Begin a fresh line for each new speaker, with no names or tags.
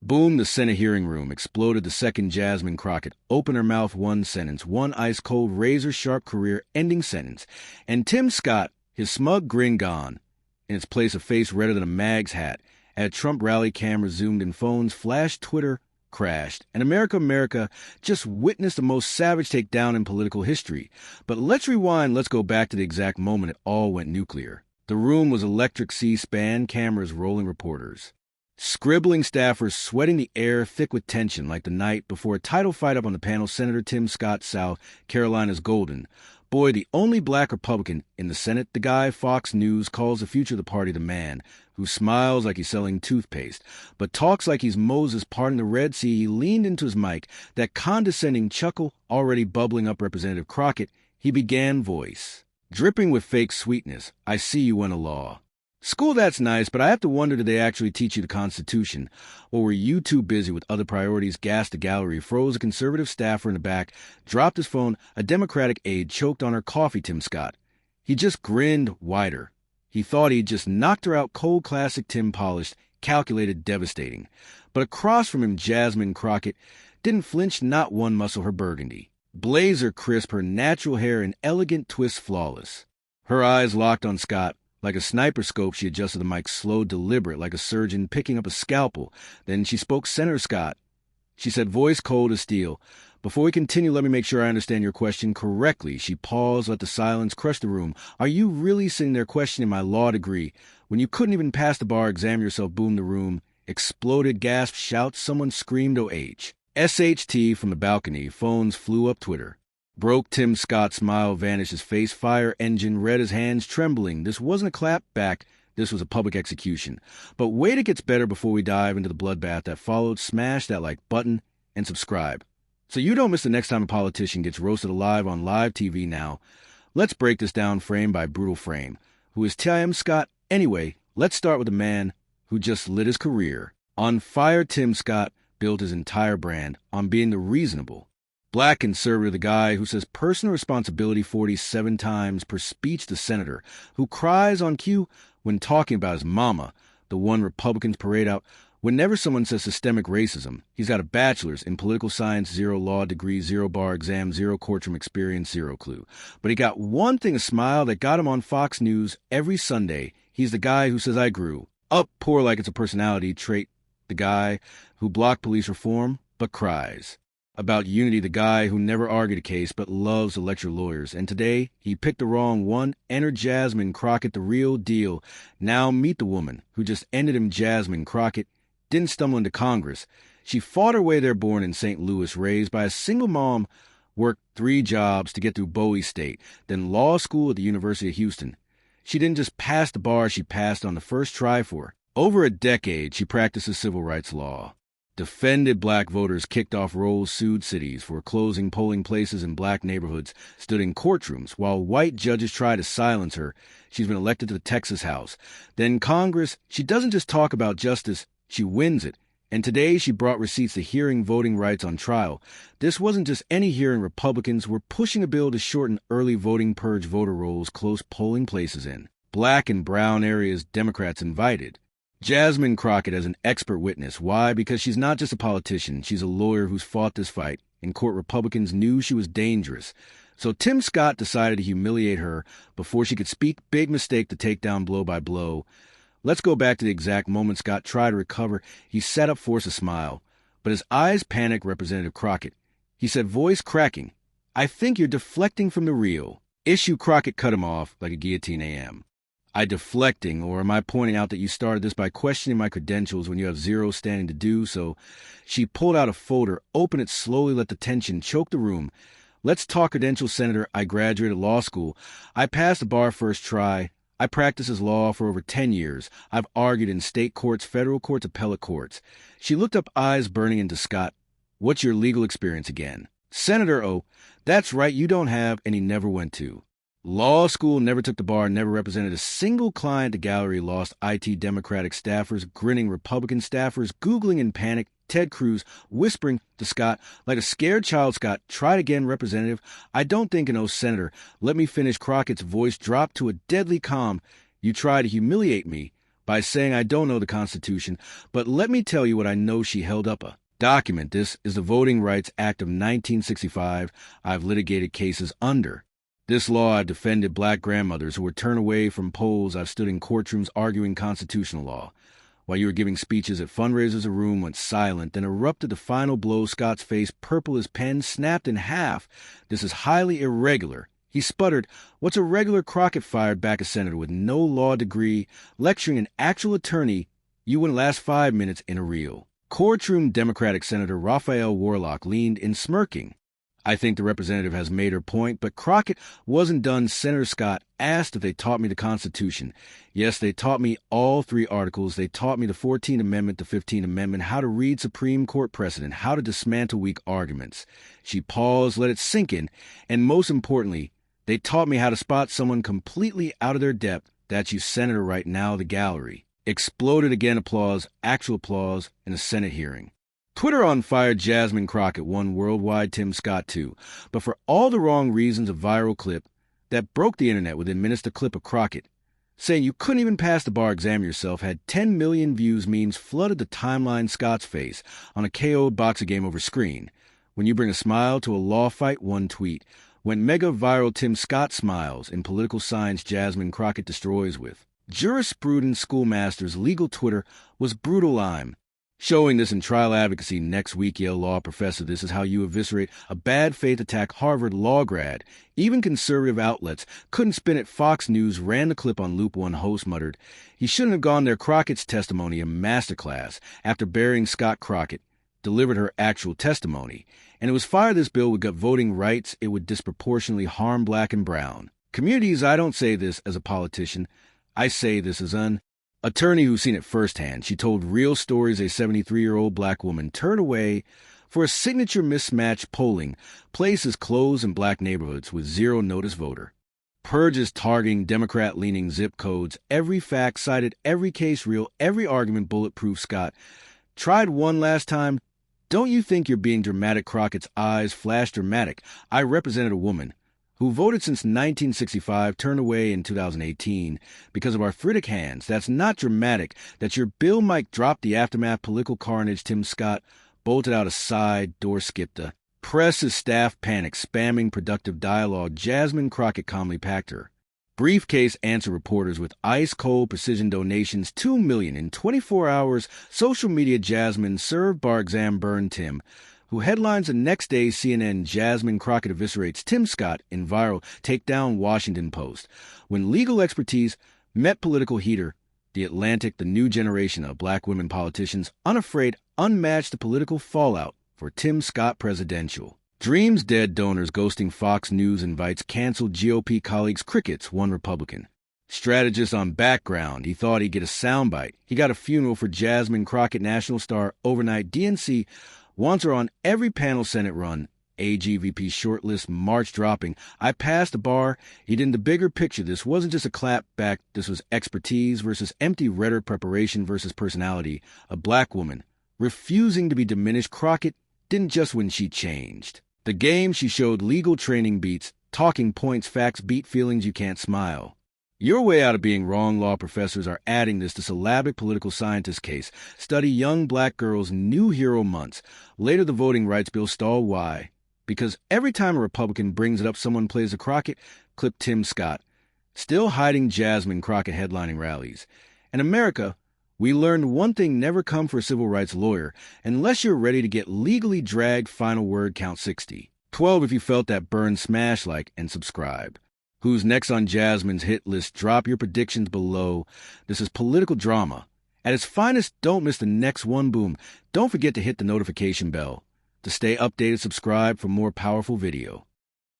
Boom, the Senate hearing room exploded. The second Jasmine Crockett opened her mouth one sentence, one ice-cold, razor-sharp career-ending sentence. And Tim Scott, his smug grin gone, in its place a face redder than a mag's hat, at Trump rally cameras zoomed in, phones flashed, Twitter crashed, and America just witnessed the most savage takedown in political history. But let's rewind, let's go back to the exact moment it all went nuclear. The room was electric C-SPAN, cameras rolling, reporters scribbling, staffers sweating the air thick with tension like the night before a title fight. Up on the panel, Senator Tim Scott, South Carolina's Golden. Boy, the only black Republican in the Senate, the guy Fox News calls the future of the party, the man who smiles like he's selling toothpaste, but talks like he's Moses parting the Red Sea. He leaned into his mic, that condescending chuckle already bubbling up Representative Crockett. He began, voice dripping with fake sweetness. I see you went a law school, that's nice, but I have to wonder, did they actually teach you the Constitution? Or were you too busy with other priorities? Gassed the gallery, froze a conservative staffer in the back, dropped his phone. A Democratic aide choked on her coffee. Tim Scott, he just grinned wider. He thought he'd just knocked her out cold, classic Tim, polished, calculated, devastating. But across from him, Jasmine Crockett didn't flinch, not one muscle, her burgundy blazer crisp, her natural hair in elegant twist flawless. Her eyes locked on Scott. Like a sniper scope, she adjusted the mic, slow, deliberate, like a surgeon picking up a scalpel. Then she spoke. Senator Scott, she said, voice cold as steel. Before we continue, let me make sure I understand your question correctly. She paused, let the silence crush the room. Are you really sitting there questioning my law degree when you couldn't even pass the bar exam yourself? Boom, the room exploded, gasp, shouts. Someone screamed, OH. SHT from the balcony. Phones flew up, Twitter broke. Tim Scott's smile vanished, his face fire engine red, his hands trembling. This wasn't a clap back, this was a public execution. But wait, it gets better. Before we dive into the bloodbath that followed, smash that like button and subscribe so you don't miss the next time a politician gets roasted alive on live TV. Now, let's break this down frame by brutal frame. Who is Tim Scott? Anyway, let's start with the man who just lit his career on fire. Tim Scott built his entire brand on being the reasonable black conservative, the guy who says personal responsibility 47 times per speech, the senator who cries on cue when talking about his mama, the one Republicans parade out whenever someone says systemic racism. He's got a bachelor's in political science, 0 law degree, 0 bar exam, 0 courtroom experience, 0 clue. But he got one thing, a smile that got him on Fox News every Sunday. He's the guy who says I grew up poor like it's a personality trait, the guy who blocked police reform but cries about unity, the guy who never argued a case but loves to lecture lawyers. And today, he picked the wrong one. Enter Jasmine Crockett, the real deal. Now meet the woman who just ended him. Jasmine Crockett didn't stumble into Congress. She fought her way there, born in St. Louis, raised by a single mom, worked 3 jobs to get through Bowie State, then law school at the University of Houston. She didn't just pass the bar, she passed on the first try for over a decade. She practices civil rights law, defended black voters, kicked off rolls, sued cities for closing polling places in black neighborhoods, stood in courtrooms while white judges tried to silence her. She's been elected to the Texas House, then Congress. She doesn't just talk about justice, she wins it. And today she brought receipts to hearing voting rights on trial. This wasn't just any hearing. Republicans were pushing a bill to shorten early voting, purge voter rolls, close polling places in black and brown areas. Democrats invited Jasmine Crockett as an expert witness. Why? Because she's not just a politician. She's a lawyer who's fought this fight. In court, Republicans knew she was dangerous. So Tim Scott decided to humiliate her before she could speak. Big mistake to take down blow by blow. Let's go back to the exact moment Scott tried to recover. He sat up, forced a smile, but his eyes panicked. Representative Crockett, he said, voice cracking, I think you're deflecting from the real issue. Crockett cut him off like a guillotine. AM. I deflecting, or am I pointing out that you started this by questioning my credentials when you have 0 standing to do so? She pulled out a folder, opened it slowly, let the tension choke the room. Let's talk credentials, Senator. I graduated law school. I passed the bar first try. I practiced as law for over 10 years. I've argued in state courts, federal courts, appellate courts. She looked up, eyes burning, into Scott. What's your legal experience again? Senator, oh, that's right, you don't have, and he never went to law school, never took the bar, never represented a single client. The gallery lost. IT Democratic staffers, grinning Republican staffers, Googling in panic. Ted Cruz whispering to Scott like a scared child. Scott, tried again, Representative. I don't think an Senator. Let me finish. Crockett's voice dropped to a deadly calm. You try to humiliate me. by saying I don't know the Constitution, but let me tell you what I know she held up a document. This is the Voting Rights Act of 1965 I've litigated cases under. This law I've defended black grandmothers who were turned away from polls. I've stood in courtrooms arguing constitutional law. While you were giving speeches at fundraisers, a room went silent, then erupted the final blow. Scott's face, purple as pen, snapped in half. This is highly irregular. He sputtered, "What's a regular?" Crockett fired back a senator with no law degree, lecturing an actual attorney. You wouldn't last 5 minutes in a reel. Courtroom Democratic Senator Raphael Warnock leaned in, smirking. I think the representative has made her point, but Crockett wasn't done. Senator Scott asked if they taught me the Constitution. Yes, they taught me all 3 articles. They taught me the 14th Amendment, the 15th Amendment, how to read Supreme Court precedent, how to dismantle weak arguments. She paused, let it sink in, and most importantly, they taught me how to spot someone completely out of their depth. That's you, Senator, right now. The gallery exploded again. Applause, actual applause, in a Senate hearing. Twitter on fire. Jasmine Crockett won worldwide. Tim Scott too. But for all the wrong reasons, a viral clip that broke the internet within minutes. The clip of Crockett saying you couldn't even pass the bar exam yourself had 10 million views. Memes flooded the timeline. Scott's face on a KO'd boxing game over screen. When you bring a smile to a law fight, one tweet went mega viral. Tim Scott smiles in political science. Jasmine Crockett destroys with jurisprudence. Schoolmasters legal Twitter was brutal. I'm showing this in trial advocacy next week. Yale law professor, this is how you eviscerate a bad faith attack. Harvard law grad. Even conservative outlets couldn't spin it. Fox News ran the clip on loop. One host muttered, he shouldn't have gone there. Crockett's testimony, a masterclass. After burying Scott, Crockett delivered her actual testimony. And it was fire. This bill would gut voting rights. It would disproportionately harm black and brown communities. I don't say this as a politician. I say this as an attorney who's seen it firsthand. She told real stories. A 73-year-old black woman turned away for a signature mismatch polling places closed in black neighborhoods with zero notice voter. Purges targeting Democrat-leaning zip codes. Every fact cited, every case real, every argument bulletproof. Scott tried one last time. Don't you think you're being dramatic? Crockett's eyes flashed dramatic. I represented a woman who voted since 1965, turned away in 2018 because of arthritic hands. That's not dramatic. That your bill might drop the aftermath political carnage. Tim Scott bolted out a side door. Skipped a press's staff panic, spamming productive dialogue. Jasmine Crockett calmly packed her briefcase, answered reporters with ice-cold precision donations. 2 million in 24 hours. Social media. Jasmine served bar exam. Burned Tim, who headlines the next day. CNN. Jasmine Crockett eviscerates Tim Scott in viral takedown. Washington Post. When legal expertise met political heater. The Atlantic. The new generation of black women politicians unafraid, unmatched. The political fallout for Tim Scott presidential dreams. Dead donors ghosting. Fox News invites canceled GOP colleagues. Crickets. One Republican strategist on background. He thought he'd get a soundbite. He got a funeral for Jasmine Crockett. National star overnight. DNC wants her on every panel. Senate run. AGVP shortlist. March dropping. I passed the bar. He did the bigger picture. This wasn't just a clap back. This was expertise versus empty rhetoric, preparation versus personality. A black woman refusing to be diminished. Crockett didn't just win, she changed the game. She showed legal training beats, talking points, facts beat feelings. You can't smile your way out of being wrong. Law professors are adding this to syllabic political scientist case. Study young black girls' new hero months. Later, the voting rights bill stalled. Why? Because every time a Republican brings it up, someone plays a Crockett clip. Tim Scott still hiding. Jasmine Crockett headlining rallies. In America, we learned one thing: never come for a civil rights lawyer unless you're ready to get legally dragged. Final word. Count 60. 12 if you felt that burn. Smash like and subscribe. Who's next on Jasmine's hit list? Drop your predictions below. This is political drama at its finest. Don't miss the next one. Boom. Don't forget to hit the notification bell to stay updated. Subscribe for more powerful video.